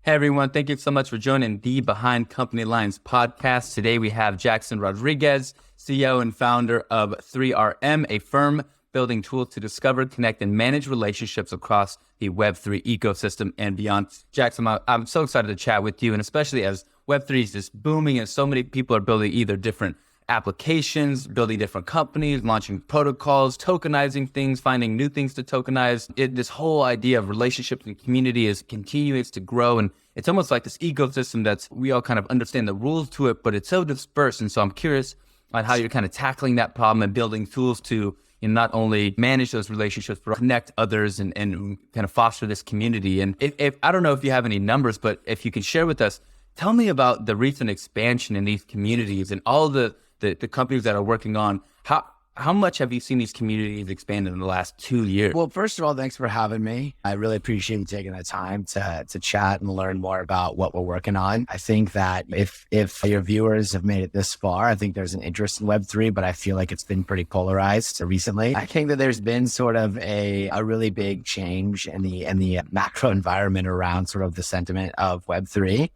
Hey everyone, thank you so much for joining the Behind Company Lines podcast. Today we have Jackson Rodriguez, CEO and founder of 3RM, a firm building tools to discover, connect, and manage relationships across the Web3 ecosystem and beyond. Jackson, I'm so excited to chat with you, and especially as Web3 is just booming and so many people are building either different applications, building different companies, launching protocols, tokenizing things, finding new things to tokenize. This whole idea of relationships and community is continues to grow. And it's almost like this ecosystem that's, we all kind of understand the rules to it, but it's so dispersed. And so I'm curious on how you're kind of tackling that problem and building tools to not only manage those relationships, but connect others and kind of foster this community. And if I don't know if you have any numbers, but if you can share with us, tell me about the recent expansion in these communities and all the companies that are working on. How much have you seen these communities expand in the last 2 years? Well, first of all, thanks for having me. I really appreciate you taking the time to chat and learn more about what we're working on. I think that if your viewers have made it this far, I think there's an interest in Web3, but I feel like it's been pretty polarized recently. I think that there's been sort of a really big change in the macro environment around sort of the sentiment of Web3.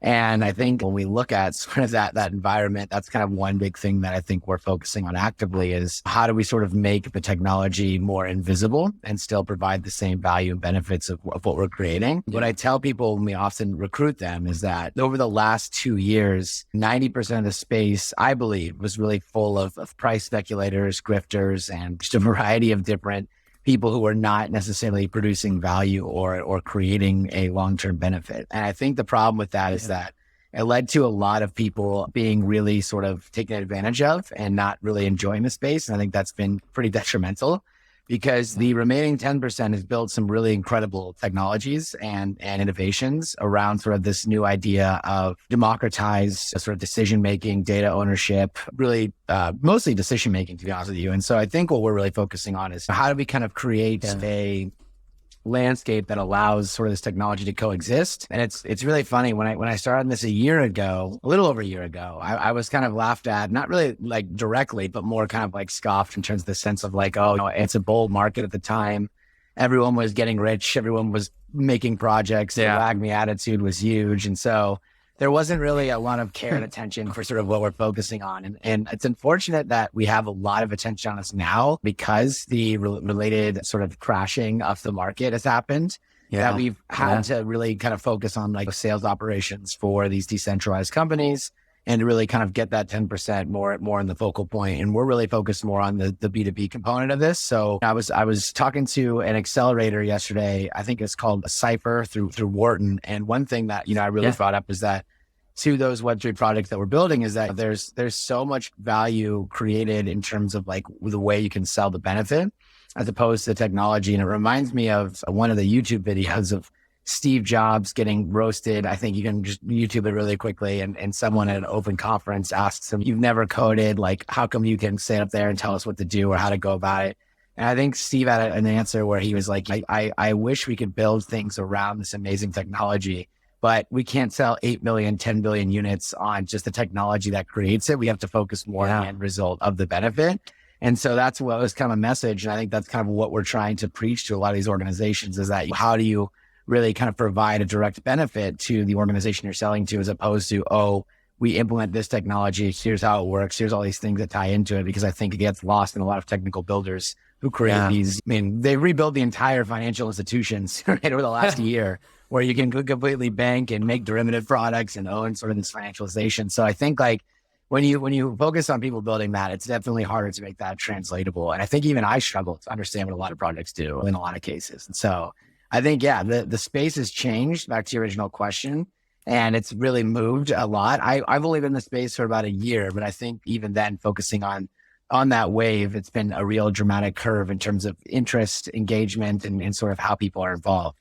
And I think when we look at sort of that environment, that's kind of one big thing that I think we're focusing on actively is how do we sort of make the technology more invisible and still provide the same value and benefits of what we're creating. Yeah. What I tell people when we often recruit them is that over the last 2 years, 90% of the space, I believe, was really full of price speculators, grifters, and just a variety of different people who are not necessarily producing value or creating a long-term benefit. And I think the problem with that is that it led to a lot of people being really sort of taken advantage of and not really enjoying the space. And I think that's been pretty detrimental because the remaining 10% has built some really incredible technologies and innovations around sort of this new idea of democratized sort of decision-making, data ownership, really mostly decision-making, to be honest with you. And so I think what we're really focusing on is how do we kind of create a landscape that allows sort of this technology to coexist. And it's really funny when I started this a little over a year ago, I was kind of laughed at, not really like directly, but more kind of like scoffed in terms of the sense of like, oh, it's a bull market at the time. Everyone was getting rich. Everyone was making projects. The wag me attitude was huge. And so there wasn't really a lot of care and attention for sort of what we're focusing on. And it's unfortunate that we have a lot of attention on us now because the related sort of crashing of the market has happened. That we've had to really kind of focus on like sales operations for these decentralized companies and to really kind of get that 10% more in the focal point. And we're really focused more on the B2B component of this. So I was talking to an accelerator yesterday. I think it's called a Cypher through Wharton. And one thing that, I really brought up is that to those Web3 projects that we're building is that there's so much value created in terms of like the way you can sell the benefit as opposed to the technology. And it reminds me of one of the YouTube videos of Steve Jobs getting roasted. I think you can just YouTube it really quickly. And someone at an open conference asks him, you've never coded, like, how come you can sit up there and tell us what to do or how to go about it? And I think Steve had an answer where he was like, I wish we could build things around this amazing technology, but we can't sell 8 million, 10 billion units on just the technology that creates it. We have to focus more on the end result of the benefit. And so that's what was kind of a message. And I think that's kind of what we're trying to preach to a lot of these organizations is that how do you really kind of provide a direct benefit to the organization you're selling to as opposed to, oh, we implement this technology. Here's how it works. Here's all these things that tie into it, because I think it gets lost in a lot of technical builders who create these. I mean, they rebuilt the entire financial institutions right over the last year where you can completely bank and make derivative products and own sort of this financialization. So I think like when you focus on people building that, it's definitely harder to make that translatable. And I think even I struggle to understand what a lot of projects do in a lot of cases. And so I think, the space has changed, back to your original question, and it's really moved a lot. I've only been in the space for about a year, but I think even then focusing on that wave, it's been a real dramatic curve in terms of interest, engagement, and sort of how people are involved.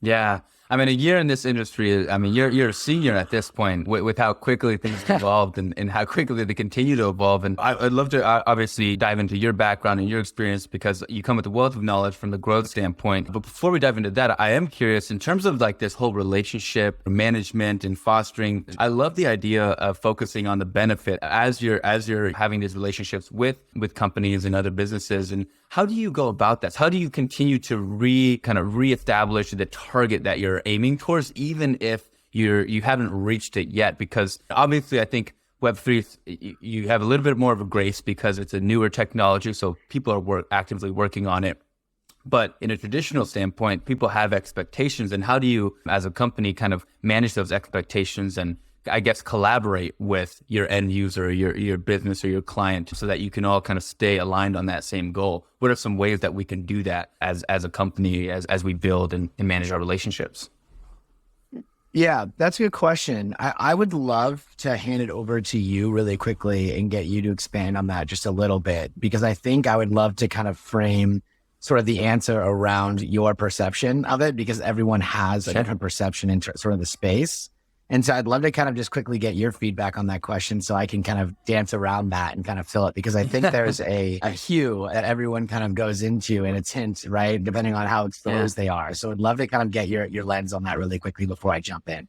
Yeah. I mean, a year in this industry, I mean, you're a senior at this point with how quickly things evolved and how quickly they continue to evolve. And I'd love to obviously dive into your background and your experience because you come with a wealth of knowledge from the growth standpoint. But before we dive into that, I am curious in terms of like this whole relationship management and fostering. I love the idea of focusing on the benefit as you're having these relationships with companies and other businesses. And How do you go about this? How do you continue to reestablish the target that you're aiming towards, even if you haven't reached it yet? Because obviously, I think Web3, you have a little bit more of a grace because it's a newer technology, so people are actively working on it. But in a traditional standpoint, people have expectations. And how do you, as a company, kind of manage those expectations and, I guess, collaborate with your end user, your business or your client so that you can all kind of stay aligned on that same goal? What are some ways that we can do that as a company, as we build and manage our relationships? Yeah, that's a good question. I would love to hand it over to you really quickly and get you to expand on that just a little bit, because I think I would love to kind of frame sort of the answer around your perception of it, because everyone has a different perception in sort of the space. And so I'd love to kind of just quickly get your feedback on that question so I can kind of dance around that and kind of fill it, because I think there's a hue that everyone kind of goes into and a tint, right? Depending on how exposed they are. So I'd love to kind of get your lens on that really quickly before I jump in.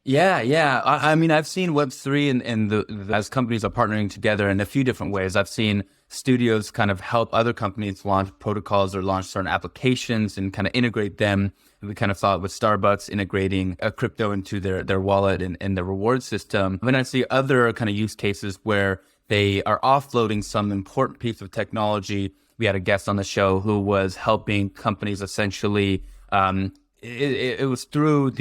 Yeah. I mean, I've seen Web3 and as companies are partnering together in a few different ways. I've seen studios kind of help other companies launch protocols or launch certain applications and kind of integrate them. We kind of saw it with Starbucks integrating a crypto into their wallet and the reward system. Then I see other kind of use cases where they are offloading some important piece of technology. We had a guest on the show who was helping companies essentially. It was through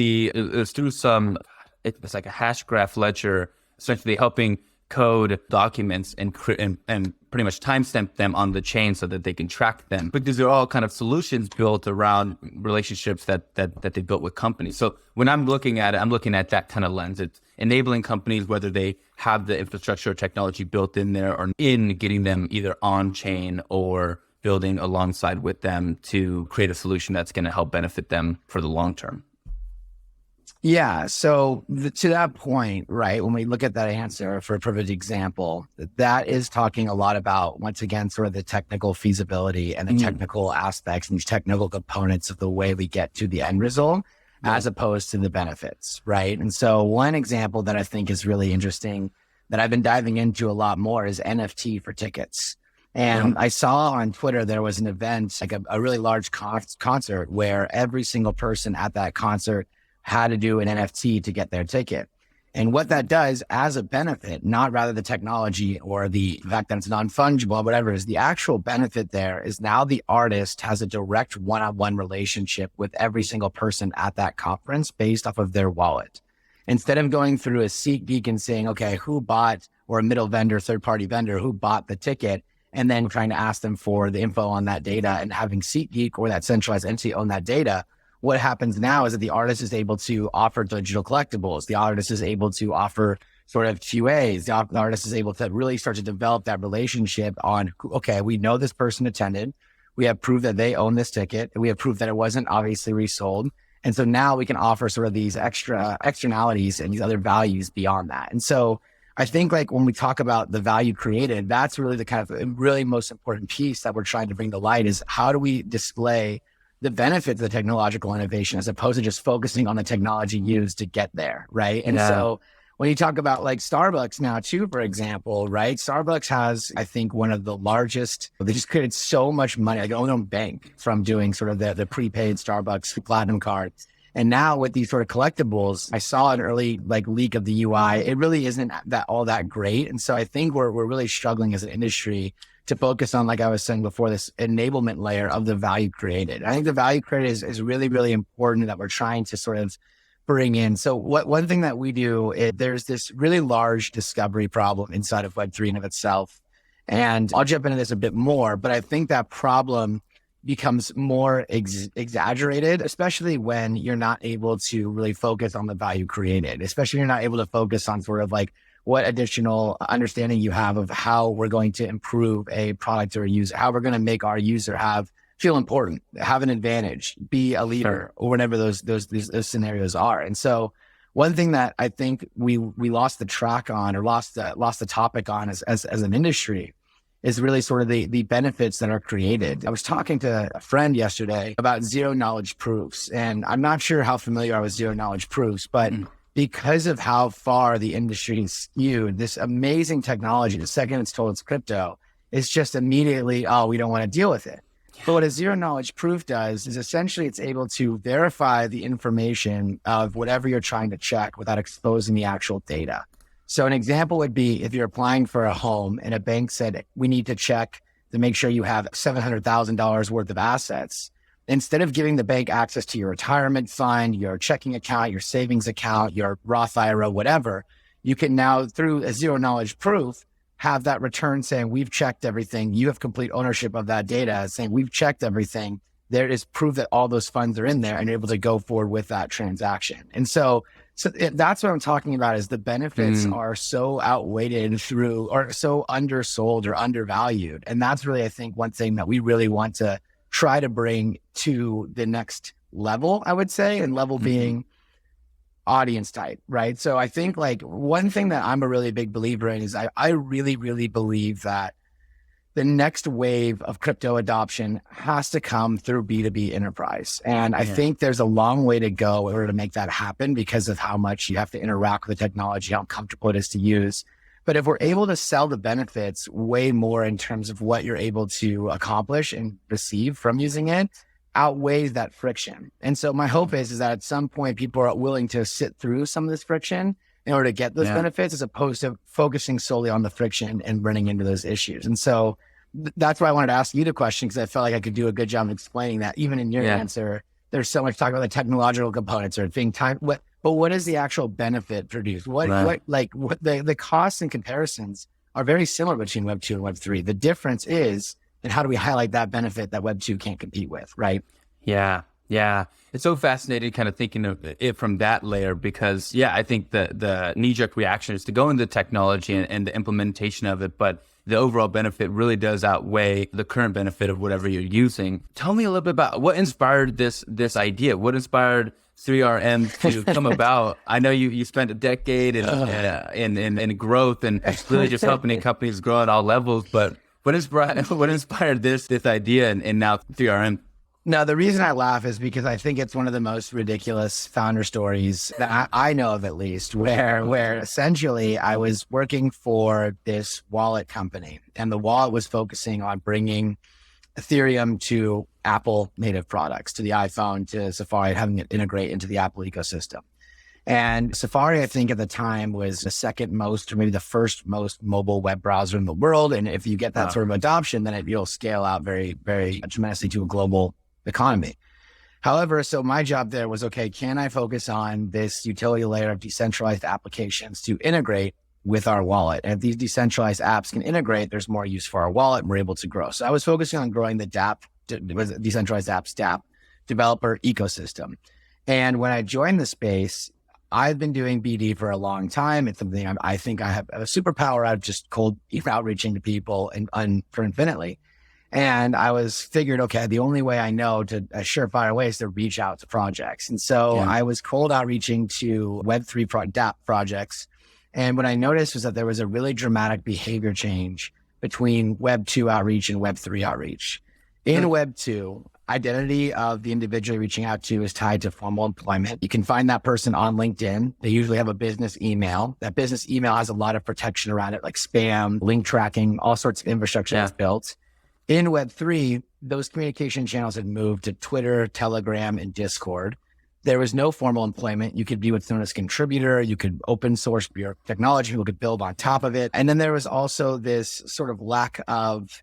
it's like a hash graph ledger, essentially helping code documents and pretty much timestamp them on the chain so that they can track them. But these are all kind of solutions built around relationships that they built with companies. So when I'm looking at it, I'm looking at that kind of lens. It's enabling companies, whether they have the infrastructure or technology built in there or in, getting them either on chain or building alongside with them to create a solution that's going to help benefit them for the long term. Yeah. So to that point, right, when we look at that answer for a perfect example, that is talking a lot about, once again, sort of the technical feasibility and the technical aspects and technical components of the way we get to the end result, as opposed to the benefits, right? And so one example that I think is really interesting that I've been diving into a lot more is NFT for tickets. And I saw on Twitter, there was an event, like a really large concert where every single person at that concert had to do an NFT to get their ticket. And what that does as a benefit, not rather the technology or the fact that it's non-fungible, whatever, is the actual benefit there is now the artist has a direct one-on-one relationship with every single person at that conference based off of their wallet. Instead of going through a SeatGeek and saying, okay, who bought, or a middle vendor, third-party vendor, who bought the ticket, and then trying to ask them for the info on that data and having SeatGeek or that centralized entity own that data. What happens now is that the artist is able to offer digital collectibles. The artist is able to offer sort of QAs. The artist is able to really start to develop that relationship on, okay, we know this person attended. We have proof that they own this ticket. We have proof that it wasn't obviously resold. And so now we can offer sort of these externalities and these other values beyond that. And so I think, like, when we talk about the value created, that's really the kind of really most important piece that we're trying to bring to light, is how do we display the benefits of the technological innovation as opposed to just focusing on the technology used to get there, right? And so when you talk about like Starbucks now too, for example, right? Starbucks has, I think, one of the largest, they just created so much money, like their own bank, from doing sort of the prepaid Starbucks Platinum card. And now with these sort of collectibles, I saw an early like leak of the UI. It really isn't all that great. And so I think we're really struggling as an industry to focus on, like I was saying before, this enablement layer of the value created. I think the value created is really, really important that we're trying to sort of bring in. So one thing that we do is there's this really large discovery problem inside of Web3 in of itself. And I'll jump into this a bit more, but I think that problem becomes more exaggerated, especially when you're not able to really focus on the value created, especially when you're not able to focus on sort of like what additional understanding you have of how we're going to improve a product or a user, how we're going to make our user feel important, have an advantage, be a leader, or whatever those scenarios are. And so one thing that I think we lost the track on, or lost the topic on as an industry, is really sort of the benefits that are created. I was talking to a friend yesterday about zero knowledge proofs, and I'm not sure how familiar I was with zero knowledge proofs, but because of how far the industry is skewed, this amazing technology, the second it's told it's crypto, it's just immediately, oh, we don't want to deal with it. But what a zero knowledge proof does is essentially it's able to verify the information of whatever you're trying to check without exposing the actual data. So an example would be if you're applying for a home and a bank said, we need to check to make sure you have $700,000 worth of assets. Instead of giving the bank access to your retirement fund, your checking account, your savings account, your Roth IRA, whatever, you can now, through a zero knowledge proof, have that return saying, we've checked everything. You have complete ownership of that data, saying we've checked everything. There is proof that all those funds are in there and you're able to go forward with that transaction. And so that's what I'm talking about is the benefits are so outweighed through or so undersold or undervalued. And that's really, I think, one thing that we really want to try to bring to the next level, I would say, and level being audience type, right? So I think like one thing that I'm a really big believer in is I really, really believe that the next wave of crypto adoption has to come through B2B enterprise. And I think there's a long way to go in order to make that happen because of how much you have to interact with the technology, how comfortable it is to use. But if we're able to sell the benefits way more in terms of what you're able to accomplish and receive from using it, outweighs that friction. And so my hope is that at some point people are willing to sit through some of this friction in order to get those benefits as opposed to focusing solely on the friction and running into those issues. And so that's why I wanted to ask you the question, because I felt like I could do a good job of explaining that. Even in your answer, there's so much talk about the technological components or being time. But what is the actual benefit produced? What the costs and comparisons are very similar between Web 2 and Web 3. The difference is, and how do we highlight that benefit that Web 2 can't compete with, right? Yeah. It's so fascinating kind of thinking of it from that layer because, I think the knee-jerk reaction is to go into technology and the implementation of it, but the overall benefit really does outweigh the current benefit of whatever you're using. Tell me a little bit about what inspired this idea. What inspired 3RM to come about? I know you spent a decade in growth and really just helping companies grow at all levels, but what inspired this idea and now 3RM? No, the reason I laugh is because I think it's one of the most ridiculous founder stories that I know of, at least, where essentially I was working for this wallet company and the wallet was focusing on bringing Ethereum to Apple native products, to the iPhone, to Safari, having it integrate into the Apple ecosystem. And Safari, I think at the time was the second most, or maybe the first most mobile web browser in the world. And if you get that sort of adoption, then you'll scale out very, very tremendously to a global economy. However, so my job there was, okay, can I focus on this utility layer of decentralized applications to integrate with our wallet? And if these decentralized apps can integrate, there's more use for our wallet and we're able to grow. So I was focusing on growing the decentralized apps DApp developer ecosystem. And when I joined the space, I've been doing BD for a long time. It's something I think I have a superpower out of just cold outreaching to people and for infinitely. And I figured, okay, the only way I know to a surefire way is to reach out to projects. And so I was cold outreaching to Web3 DApp projects. And what I noticed was that there was a really dramatic behavior change between Web 2 outreach and Web 3 outreach. In Web 2, identity of the individual you're reaching out to is tied to formal employment. You can find that person on LinkedIn. They usually have a business email. That business email has a lot of protection around it, like spam, link tracking, all sorts of infrastructure that's built. In Web3, those communication channels had moved to Twitter, Telegram, and Discord. There was no formal employment. You could be what's known as contributor. You could open source your technology. People could build on top of it. And then there was also this sort of lack of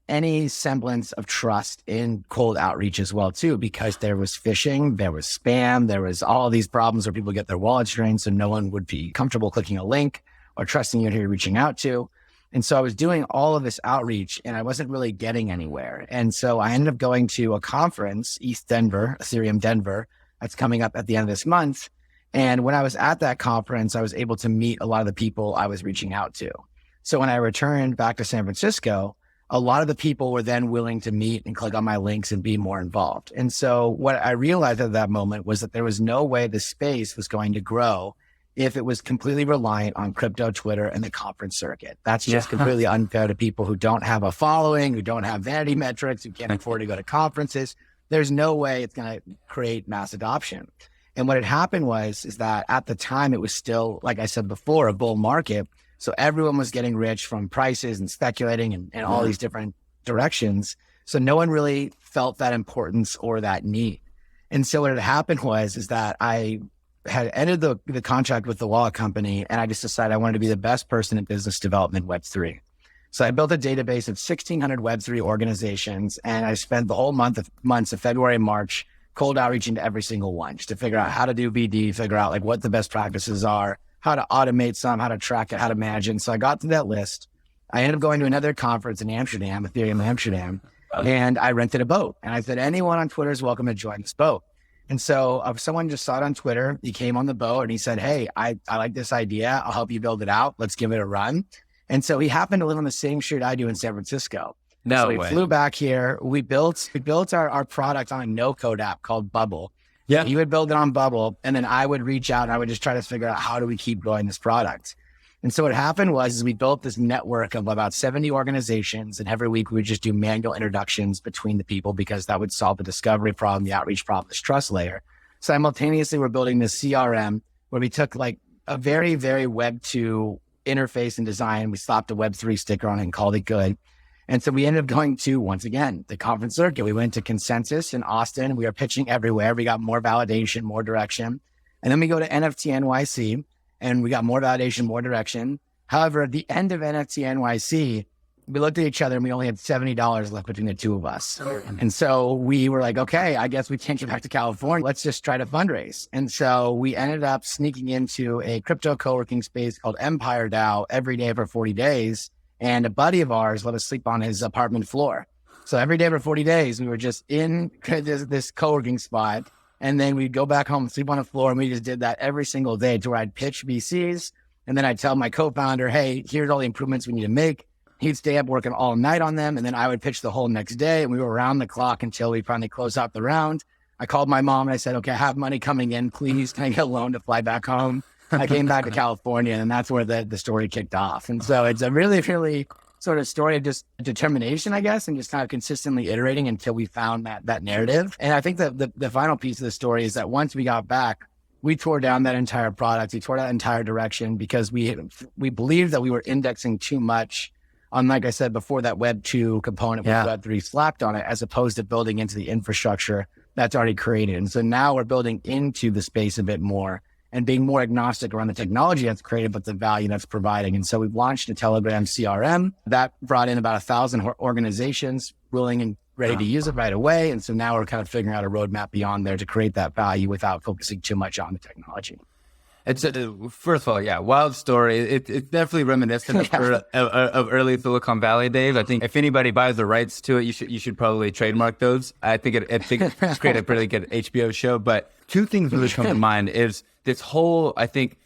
any semblance of trust in cold outreach as well, too, because there was phishing, there was spam, there was all these problems where people get their wallets drained. So no one would be comfortable clicking a link or trusting you who you're reaching out to. And so I was doing all of this outreach and I wasn't really getting anywhere. And so I ended up going to a conference, East Denver, Ethereum Denver, that's coming up at the end of this month. And when I was at that conference, I was able to meet a lot of the people I was reaching out to. So when I returned back to San Francisco, a lot of the people were then willing to meet and click on my links and be more involved. And so what I realized at that moment was that there was no way the space was going to grow if it was completely reliant on crypto, Twitter, and the conference circuit. That's just completely unfair to people who don't have a following, who don't have vanity metrics, who can't afford to go to conferences. There's no way it's going to create mass adoption. And what had happened is that at the time, it was still, like I said before, a bull market, So everyone was getting rich from prices and speculating and all these different directions. So no one really felt that importance or that need. And so what had happened is that I had ended the contract with the wallet company, and I just decided I wanted to be the best person in business development Web3. So I built a database of 1,600 Web3 organizations, and I spent the whole months of February and March cold outreaching to every single one just to figure out how to do BD, figure out like what the best practices are, how to automate some, how to track it, how to manage it. And so I got to that list. I ended up going to another conference in Amsterdam, Ethereum Amsterdam, and I rented a boat. And I said, anyone on Twitter is welcome to join this boat. And so someone just saw it on Twitter. He came on the boat and he said, hey, I like this idea. I'll help you build it out. Let's give it a run. And so he happened to live on the same street I do in San Francisco. So we flew back here. We built our product on a no-code app called Bubble. Yeah. He would build it on Bubble, and then I would reach out and I would just try to figure out how do we keep growing this product. And so what happened was we built this network of about 70 organizations, and every week we would just do manual introductions between the people because that would solve the discovery problem, the outreach problem, this trust layer. Simultaneously, we're building this CRM where we took like a very, very Web 2 interface and design. We slapped a Web 3 sticker on it and called it good. And so we ended up going to, once again, the conference circuit. We went to Consensus in Austin. We were pitching everywhere. We got more validation, more direction. And then we go to NFT NYC and we got more validation, more direction. However, at the end of NFT NYC, we looked at each other and we only had $70 left between the two of us. And so we were like, okay, I guess we can't get back to California. Let's just try to fundraise. And so we ended up sneaking into a crypto co-working space called Empire DAO every day for 40 days. And a buddy of ours let us sleep on his apartment floor. So every day for 40 days, we were just in this co-working spot. And then we'd go back home and sleep on the floor. And we just did that every single day to where I'd pitch VCs. And then I'd tell my co-founder, hey, here's all the improvements we need to make. He'd stay up working all night on them. And then I would pitch the whole next day. And we were around the clock until we finally closed out the round. I called my mom and I said, okay, I have money coming in. Please, can I get a loan to fly back home? I came back to California, and that's where the story kicked off. And so it's a really, really sort of story of just determination, I guess, and just kind of consistently iterating until we found that narrative. And I think that the final piece of the story is that once we got back, we tore down that entire product. We tore that entire direction because we believed that we were indexing too much on, like I said before, that Web 2 component with Web 3 slapped on it, as opposed to building into the infrastructure that's already created. And so now we're building into the space a bit more and being more agnostic around the technology that's created, but the value that's providing. And so we've launched a Telegram CRM that brought in about 1,000 organizations willing and ready to use it right away. And so now we're kind of figuring out a roadmap beyond there to create that value without focusing too much on the technology. It's first of all, yeah, wild story. It's definitely reminiscent of early Silicon Valley days. I think if anybody buys the rights to it, you should probably trademark those. I think it's create a pretty good HBO show. But two things really come to mind is this whole, I think,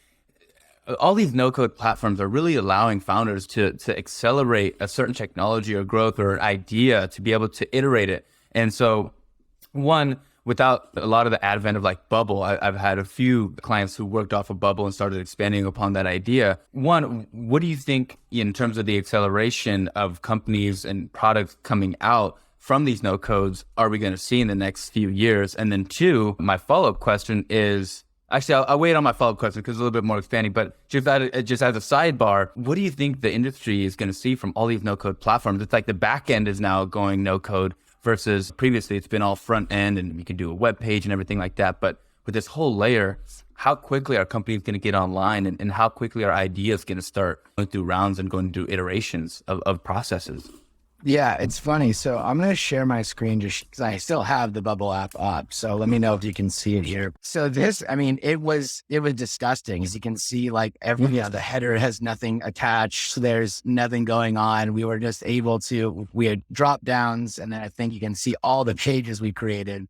all these no-code platforms are really allowing founders to accelerate a certain technology or growth or idea to be able to iterate it. And so, one, without a lot of the advent of like Bubble, I've had a few clients who worked off of Bubble and started expanding upon that idea. One, what do you think in terms of the acceleration of companies and products coming out from these no codes are we going to see in the next few years? And then two, my follow-up question is, actually, I'll wait on my follow-up question because it's a little bit more expanding, but just as a sidebar, what do you think the industry is going to see from all these no-code platforms? It's like the back end is now going no-code versus previously it's been all front end and we can do a web page and everything like that. But with this whole layer, how quickly are companies going to get online and how quickly are ideas going to start going through rounds and going through iterations of processes? Yeah, it's funny. So I'm going to share my screen just because I still have the Bubble app up. So let me know if you can see it here. So this, I mean, it was disgusting. As you can see, like the header has nothing attached. So there's nothing going on. We were just we had drop downs, and then I think you can see all the pages we created.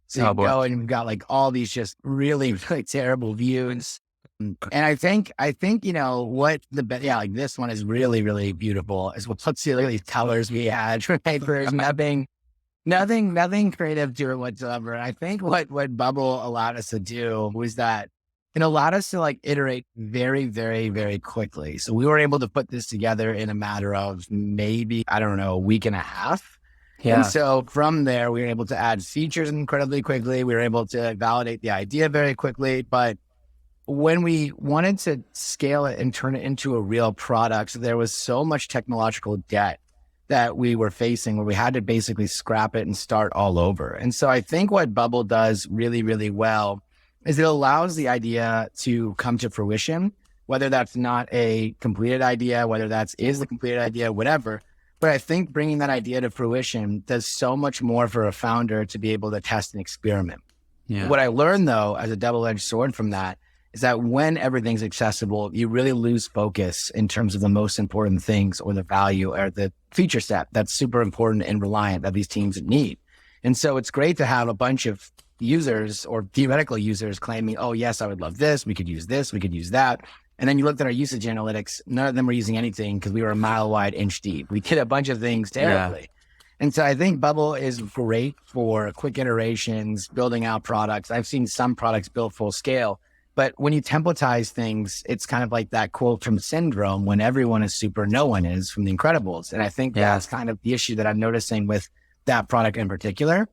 So you go and we've got like all these just really, really terrible views. And I think, what like this one is really, really beautiful is let's see, look at these colors we had, papers, nothing creative to it whatsoever. And I think what Bubble allowed us to do was that it allowed us to like iterate very, very, very quickly. So we were able to put this together in a matter of maybe, a week and a half. Yeah. And so from there, we were able to add features incredibly quickly. We were able to validate the idea very quickly, but when we wanted to scale it and turn it into a real product, there was so much technological debt that we were facing where we had to basically scrap it and start all over. And so I think what Bubble does really, really well is it allows the idea to come to fruition, whether that's not a completed idea, whether is the completed idea, whatever. But I think bringing that idea to fruition does so much more for a founder to be able to test and experiment. Yeah. What I learned, though, as a double-edged sword from that is that when everything's accessible, you really lose focus in terms of the most important things or the value or the feature set that's super important and reliant that these teams need. And so it's great to have a bunch of users or theoretical users claiming, oh, yes, I would love this. We could use this. We could use that. And then you looked at our usage analytics. None of them were using anything because we were a mile wide, inch deep. We did a bunch of things terribly. Yeah. And so I think Bubble is great for quick iterations, building out products. I've seen some products built full scale. But when you templatize things, it's kind of like that quote from Syndrome, when everyone is super, no one is, from The Incredibles. And I think that's kind of the issue that I'm noticing with that product in particular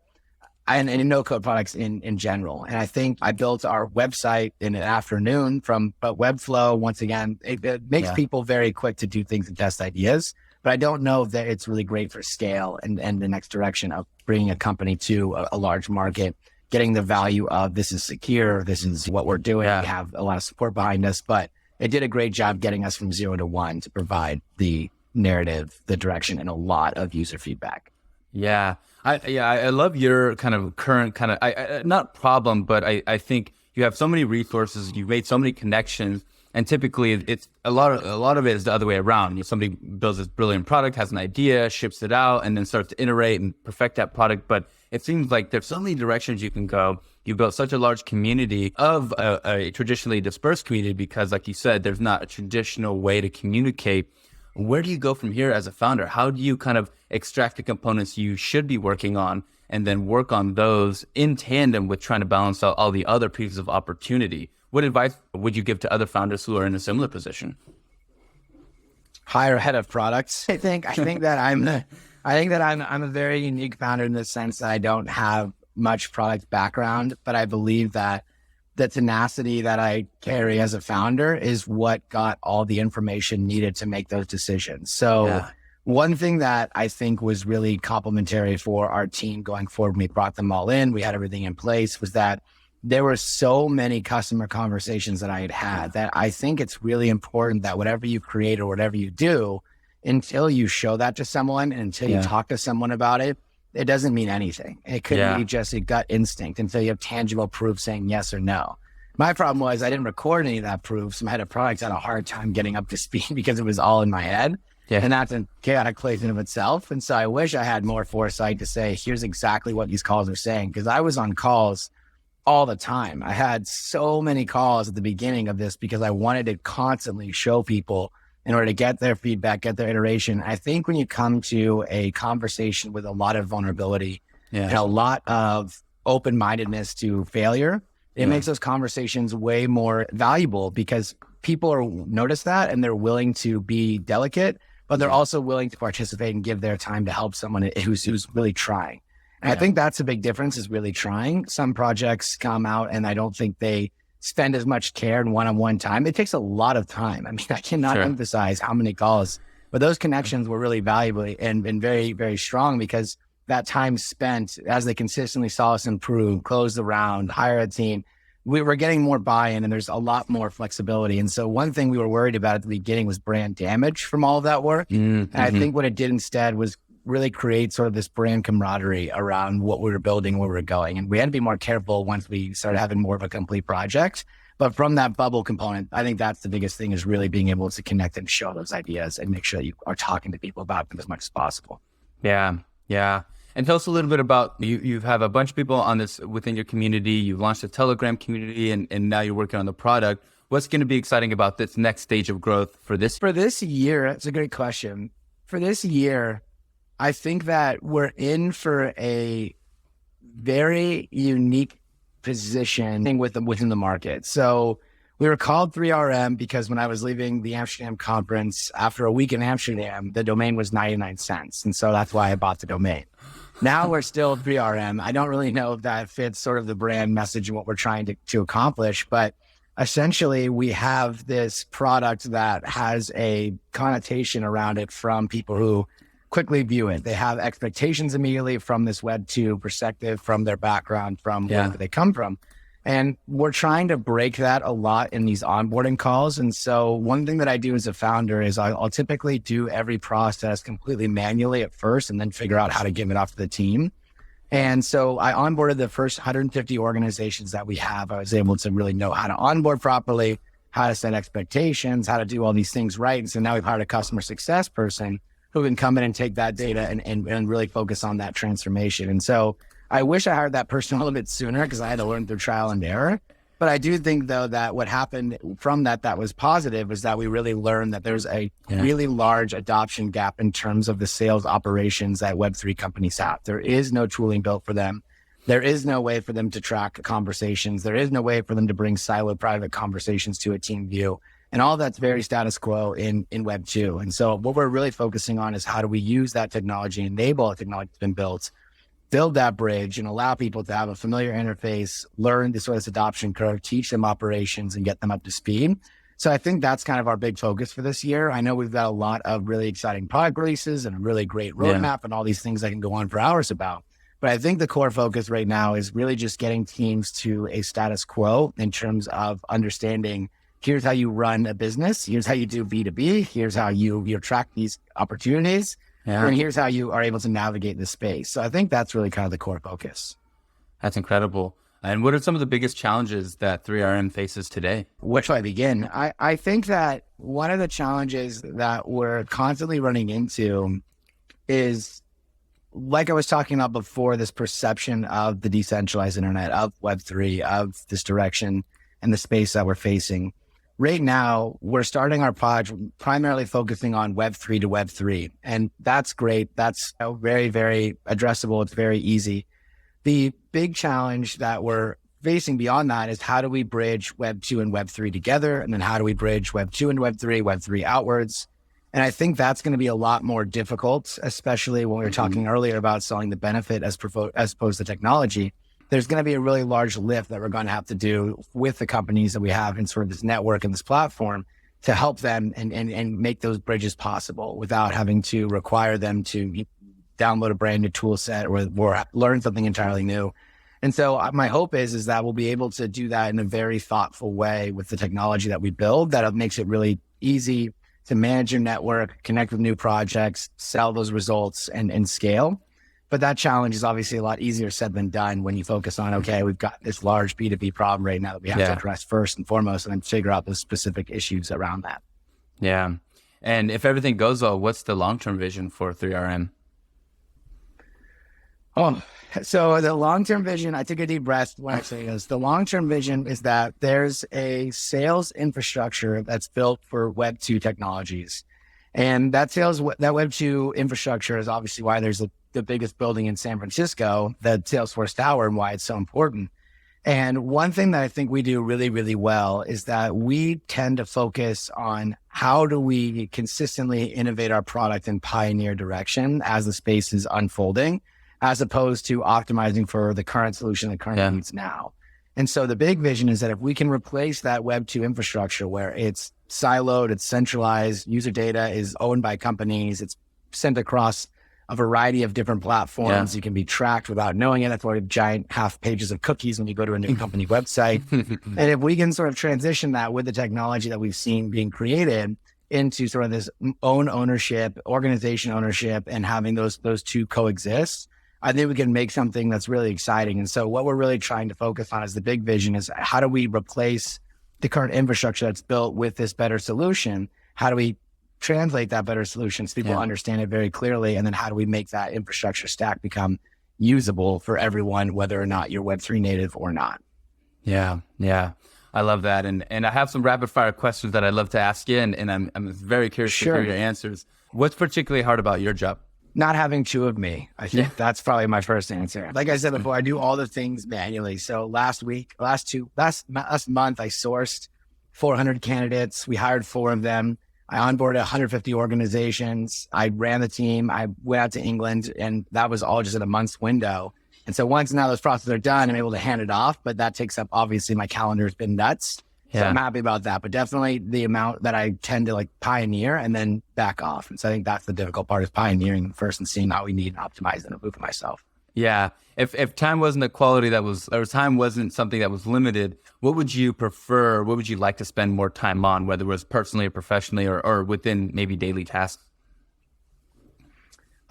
and in no-code products in general. And I think I built our website in an afternoon but Webflow, once again, it makes people very quick to do things and test ideas. But I don't know that it's really great for scale and the next direction of bringing a company to a large market, getting the value of this is secure, this is what we're doing. We have a lot of support behind us, but it did a great job getting us from 0 to 1 to provide the narrative, the direction, and a lot of user feedback. Yeah. I love your kind of current kind of, not problem, but I think you have so many resources, you've made so many connections, and typically it's a lot of it is the other way around. Somebody builds this brilliant product, has an idea, ships it out, and then starts to iterate and perfect that product. But it seems like there's so many directions you can go. You built such a large community of a traditionally dispersed community because, like you said, there's not a traditional way to communicate. Where do you go from here as a founder? How do you kind of extract the components you should be working on and then work on those in tandem with trying to balance out all the other pieces of opportunity? What advice would you give to other founders who are in a similar position? Hire a head of products. I think that I'm a very unique founder in the sense that I don't have much product background, but I believe that the tenacity that I carry as a founder is what got all the information needed to make those decisions. So one thing that I think was really complimentary for our team going forward when we brought them all in, we had everything in place, was that there were so many customer conversations that I had that I think it's really important that whatever you create or whatever you do, until you show that to someone and until you talk to someone about it, it doesn't mean anything. It could be just a gut instinct until you have tangible proof saying yes or no. My problem was I didn't record any of that proof. So my head of product had a hard time getting up to speed because it was all in my head. And that's a chaotic place in of itself. And so I wish I had more foresight to say, here's exactly what these calls are saying. Because I was on calls all the time. I had so many calls at the beginning of this because I wanted to constantly show people in order to get their feedback, get their iteration. I think when you come to a conversation with a lot of vulnerability and a lot of open-mindedness to failure, it makes those conversations way more valuable because people notice that and they're willing to be delicate, but they're also willing to participate and give their time to help someone who's really trying. And I think that's a big difference, is really trying. Some projects come out and I don't think they spend as much care in one-on-one time. It takes a lot of time. I mean, I cannot emphasize how many calls, but those connections were really valuable and very, very strong because that time spent as they consistently saw us improve, close the round, hire a team, we were getting more buy-in and there's a lot more flexibility. And so one thing we were worried about at the beginning was brand damage from all of that work. And I think what it did instead was really create sort of this brand camaraderie around what we were building, where we were going. And we had to be more careful once we started having more of a complete project. But from that bubble component, I think that's the biggest thing, is really being able to connect and show those ideas and make sure that you are talking to people about them as much as possible. Yeah. And tell us a little bit about, you have a bunch of people on this within your community. You've launched a Telegram community and now you're working on the product. What's going to be exciting about this next stage of growth for this? For this year, that's a great question. For this year, I think that we're in for a very unique position within the market. So we were called 3RM because when I was leaving the Amsterdam conference, after a week in Amsterdam, the domain was 99 cents. And so that's why I bought the domain. Now we're still 3RM. I don't really know if that fits sort of the brand message and what we're trying to accomplish, but essentially we have this product that has a connotation around it from people who quickly view it. They have expectations immediately from this Web 2 perspective, from their background, from wherever they come from. And we're trying to break that a lot in these onboarding calls. And so one thing that I do as a founder is I'll typically do every process completely manually at first and then figure out how to give it off to the team. And so I onboarded the first 150 organizations that we have. I was able to really know how to onboard properly, how to set expectations, how to do all these things right. And so now we've hired a customer success person who can come in and take that data and really focus on that transformation. And so I wish I hired that person a little bit sooner because I had to learn through trial and error. But I do think, though, that what happened from that was positive was that we really learned that there's a really large adoption gap in terms of the sales operations that Web3 companies have. There is no tooling built for them. There is no way for them to track conversations. There is no way for them to bring siloed private conversations to a team view. And all that's very status quo in Web 2. And so what we're really focusing on is how do we use that technology, enable the technology that's been built, build that bridge and allow people to have a familiar interface, learn this sort of adoption curve, teach them operations and get them up to speed. So I think that's kind of our big focus for this year. I know we've got a lot of really exciting product releases and a really great roadmap and all these things I can go on for hours about. But I think the core focus right now is really just getting teams to a status quo in terms of understanding here's how you run a business, here's how you do B2B, here's how you track these opportunities. And here's how you are able to navigate this space. So I think that's really kind of the core focus. That's incredible. And what are some of the biggest challenges that 3RM faces today? Where should I begin? I think that one of the challenges that we're constantly running into is, like I was talking about before, this perception of the decentralized internet, of Web3, of this direction and the space that we're facing. Right now, we're starting our project primarily focusing on Web3 to Web3. And that's great. That's very, very addressable. It's very easy. The big challenge that we're facing beyond that is how do we bridge Web 2 and Web 3 together? And then how do we bridge Web 2 and Web 3, Web 3 outwards? And I think that's going to be a lot more difficult, especially when we were talking earlier about selling the benefit as opposed to technology. There's going to be a really large lift that we're going to have to do with the companies that we have in sort of this network and this platform to help them and make those bridges possible without having to require them to download a brand new tool set or learn something entirely new. And so my hope is that we'll be able to do that in a very thoughtful way with the technology that we build, that makes it really easy to manage your network, connect with new projects, sell those results and scale. But that challenge is obviously a lot easier said than done when you focus on, okay, we've got this large B2B problem right now that we have to address first and foremost, and then figure out the specific issues around that. Yeah. And if everything goes well, what's the long-term vision for 3RM? So the long-term vision, I took a deep breath when I say this. The long-term vision is that there's a sales infrastructure that's built for Web 2 technologies. And that Web 2 infrastructure is obviously why there's the biggest building in San Francisco, the Salesforce Tower, and why it's so important. And one thing that I think we do really, really well is that we tend to focus on how do we consistently innovate our product in pioneer direction as the space is unfolding, as opposed to optimizing for the current solution that currently needs now. And so the big vision is that if we can replace that Web 2 infrastructure where it's siloed, it's centralized, user data is owned by companies, it's sent across a variety of different platforms. You can be tracked without knowing it. That's why we have giant half pages of cookies when you go to a new company website. And if we can sort of transition that with the technology that we've seen being created into sort of this own ownership, organization ownership, and having those two coexist, I think we can make something that's really exciting. And so what we're really trying to focus on as the big vision is how do we replace the current infrastructure that's built with this better solution? How do we translate that better solution so people understand it very clearly? And then how do we make that infrastructure stack become usable for everyone, whether or not you're Web3 native or not? Yeah. I love that. And I have some rapid fire questions that I'd love to ask you. And I'm very curious to hear your answers. What's particularly hard about your job? Not having two of me. I think that's probably my first answer. Like I said before, I do all the things manually. So last month, I sourced 400 candidates. We hired 4 of them. I onboarded 150 organizations. I ran the team. I went out to England, and that was all just in a month's window. And so once now those processes are done, I'm able to hand it off, but that takes up, obviously, my calendar has been nuts. So I'm happy about that, but definitely the amount that I tend to like pioneer and then back off. And so I think that's the difficult part, is pioneering first and seeing how we need and optimize and improve myself. Yeah. If time wasn't a quality that was, or time wasn't something that was limited, what would you prefer? What would you like to spend more time on, whether it was personally or professionally or within maybe daily tasks?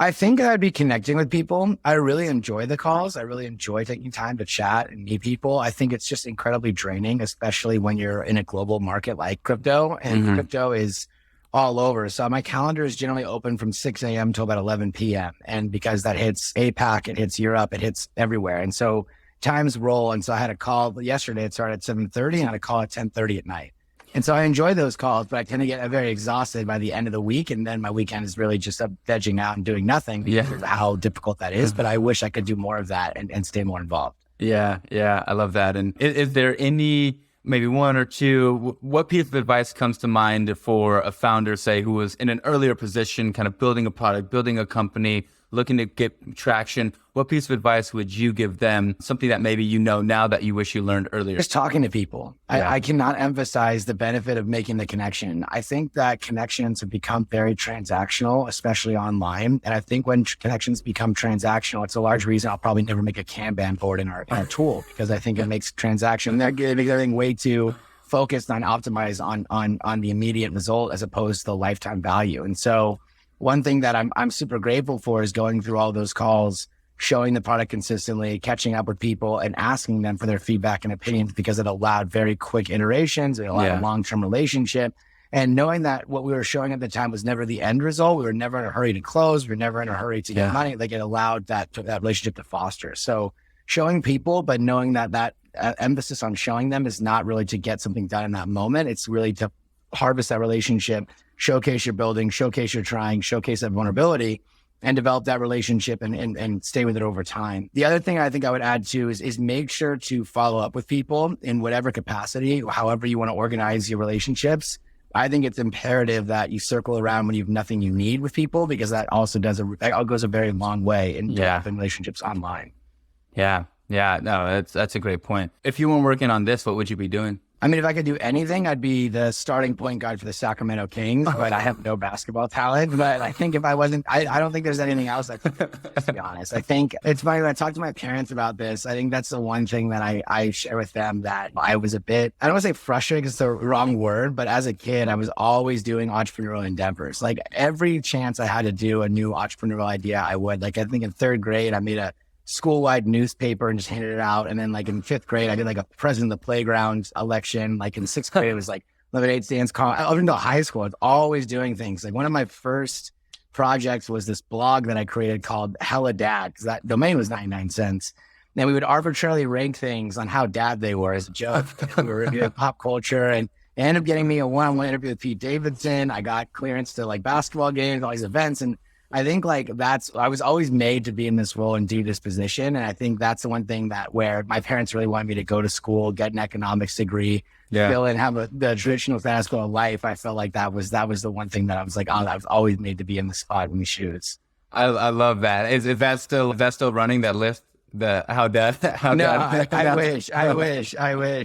I think I'd be connecting with people. I really enjoy the calls. I really enjoy taking time to chat and meet people. I think it's just incredibly draining, especially when you're in a global market like crypto, and crypto is all over. So my calendar is generally open from 6 a.m. till about 11 p.m. And because that hits APAC, it hits Europe, it hits everywhere. And so times roll. And so I had a call yesterday. It started at 7:30 and I had a call at 10:30 at night. And so I enjoy those calls, but I tend to get very exhausted by the end of the week. And then my weekend is really just vegging out and doing nothing because of how difficult that is. But I wish I could do more of that and stay more involved. Yeah. I love that. And is there any, maybe one or two, what piece of advice comes to mind for a founder, say, who was in an earlier position, kind of building a product, building a company, looking to get traction? What piece of advice would you give them? Something that maybe you know now that you wish you learned earlier? Just talking to people. I cannot emphasize the benefit of making the connection. I think that connections have become very transactional, especially online. And I think when connections become transactional, it's a large reason I'll probably never make a Kanban board in our tool, because I think it makes transaction, it makes everything way too focused on optimize on the immediate result as opposed to the lifetime value. And so one thing that I'm super grateful for is going through all those calls, showing the product consistently, catching up with people and asking them for their feedback and opinions, because it allowed very quick iterations. It allowed a long-term relationship. And knowing that what we were showing at the time was never the end result. We were never in a hurry to close. We were never in a hurry to get money. Like, it allowed that relationship to foster. So showing people, but knowing that emphasis on showing them is not really to get something done in that moment. It's really to harvest that relationship, showcase your building, showcase your trying, showcase that vulnerability, and develop that relationship and stay with it over time. The other thing I think I would add too is make sure to follow up with people in whatever capacity, however you want to organize your relationships. I think it's imperative that you circle around when you have nothing you need with people, because that also goes a very long way in developing relationships online. Yeah. No, that's a great point. If you weren't working on this, what would you be doing? I mean, if I could do anything, I'd be the starting point guard for the Sacramento Kings, but I have no basketball talent. But I think if I wasn't, I don't think there's anything else I could do, to be honest. I think it's funny when I talk to my parents about this. I think that's the one thing that I share with them, that I was a bit, I don't want to say frustrated because it's the wrong word, but as a kid, I was always doing entrepreneurial endeavors. Like, every chance I had to do a new entrepreneurial idea, I would. Like, I think in third grade, I made a school-wide newspaper and just handed it out. And then like in fifth grade, I did like a president of the playground election. Like in sixth grade, it was like lemonade stands. Up until high school, I was always doing things. Like, one of my first projects was this blog that I created called Hella Dad, because that domain was 99 cents. And we would arbitrarily rank things on how dad they were as a joke. We were reviewing pop culture, and it ended up getting me a one-on-one interview with Pete Davidson. I got clearance to like basketball games, all these events. And I think like I was always made to be in this role and do this position. And I think that's the one thing that where my parents really wanted me to go to school, get an economics degree, fill in, have the traditional status quo of life. I felt like that was the one thing that I was like, oh, I was always made to be in the spot when we shoot. I love that. Is that still running, that list? I wish.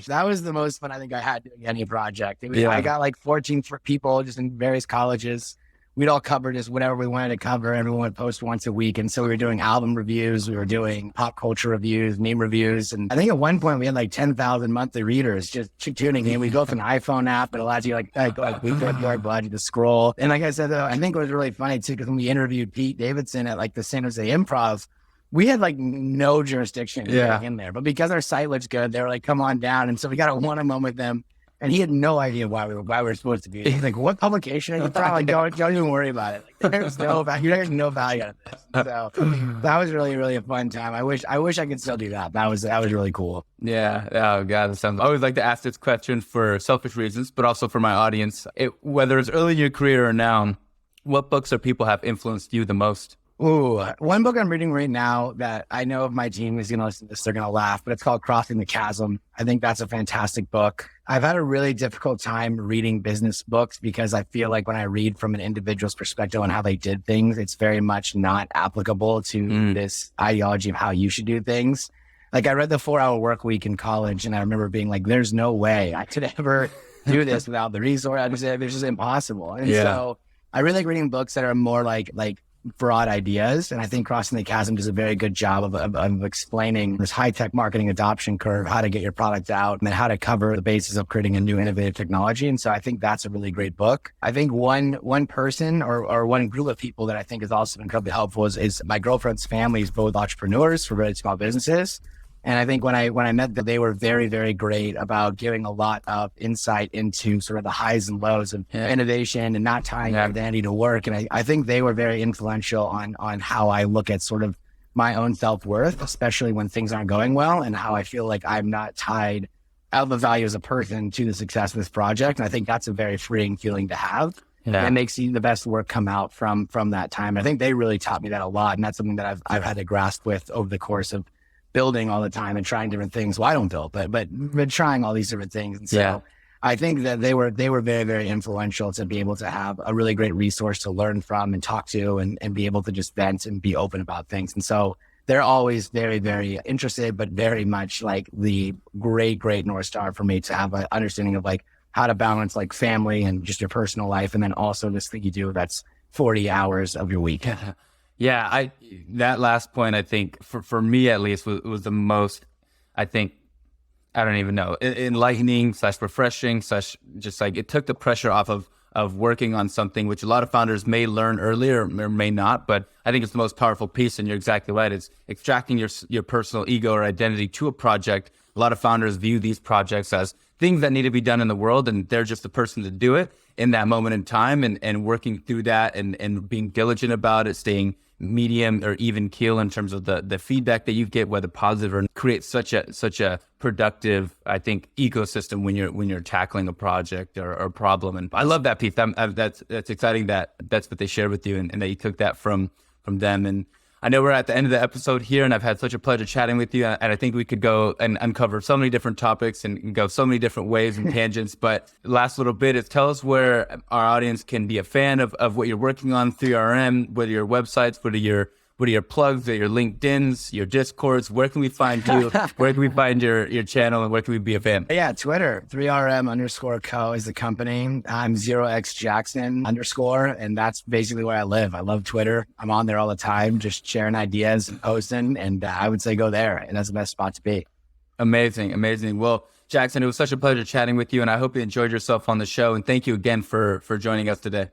That was the most fun I think I had doing any project. I got like 14 people just in various colleges. We'd all cover just whatever we wanted to cover. Everyone would post once a week. And so we were doing album reviews. We were doing pop culture reviews, meme reviews. And I think at one point we had like 10,000 monthly readers just tuning in. We go through an iPhone app. It allows you like we allows you to scroll. And like I said, though, I think it was really funny too, because when we interviewed Pete Davidson at like the San Jose Improv, we had like no jurisdiction in there. But because our site looks good, they were like, come on down. And so we got a one-on-one with them. And he had no idea why we were supposed to be. He's like, what publication are you from? Like, don't even worry about it. Like, there's no value. There's no value out of this. So that was really, really a fun time. I wish I could still do that. That was really cool. Yeah. Oh God, I always like to ask this question for selfish reasons, but also for my audience. Whether it's early in your career or now, what books or people have influenced you the most? Ooh, one book I'm reading right now that I know if my team is going to listen to this, they're going to laugh, but it's called Crossing the Chasm. I think that's a fantastic book. I've had a really difficult time reading business books because I feel like when I read from an individual's perspective on how they did things, it's very much not applicable to this ideology of how you should do things. Like I read the 4 Hour Work Week in college, and I remember being like, there's no way I could ever do this without the resource. I just said, it's just impossible. And so I really like reading books that are more like broad ideas. And I think Crossing the Chasm does a very good job of explaining this high-tech marketing adoption curve, how to get your product out, and then how to cover the basis of creating a new innovative technology. And so I think that's a really great book. I think one person or one group of people that I think has also been incredibly helpful is my girlfriend's family is both entrepreneurs for very small businesses. And I think when I met them, they were very, very great about giving a lot of insight into sort of the highs and lows of innovation and not tying identity to work. And I think they were very influential on how I look at sort of my own self-worth, especially when things aren't going well, and how I feel like I'm not tied out of the value as a person to the success of this project. And I think that's a very freeing feeling to have. It makes the best work come out from that time. I think they really taught me that a lot. And that's something that I've had to grasp with over the course of building all the time and trying different things. Well, I don't build, but trying all these different things. And so I think that they were very, very influential to be able to have a really great resource to learn from and talk to and be able to just vent and be open about things. And so they're always very, very interested, but very much like the great North Star for me to have an understanding of like how to balance like family and just your personal life. And then also this thing you do that's 40 hours of your week. Yeah, that last point, I think, for me at least, was the most, I think, I don't even know, enlightening / refreshing / just like it took the pressure off of working on something, which a lot of founders may learn earlier or may not, but I think it's the most powerful piece, and you're exactly right. It's extracting your personal ego or identity to a project. A lot of founders view these projects as things that need to be done in the world, and they're just the person to do it in that moment in time, and working through that and being diligent about it, staying medium or even keel in terms of the feedback that you get, whether positive or create such a productive, I think, ecosystem when you're tackling a project or a problem. And I love that piece. That's exciting that's what they shared with you, and that you took that from them. And I know we're at the end of the episode here, and I've had such a pleasure chatting with you. And I think we could go and uncover so many different topics and go so many different ways and tangents. But last little bit is tell us where our audience can be a fan of what you're working on through RM, whether your websites, what are your plugs, your LinkedIn's, your Discords. Where can we find you? Where can we find your channel, and where can we be a fan? Yeah, Twitter, 3RM_co is the company. I'm 0xjackson_, and that's basically where I live. I love Twitter. I'm on there all the time, just sharing ideas and posting, and I would say go there, and that's the best spot to be. Amazing. Well, Jackson, it was such a pleasure chatting with you, and I hope you enjoyed yourself on the show, and thank you again for joining us today.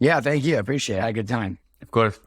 Yeah, thank you. I appreciate it. I had a good time. Of course.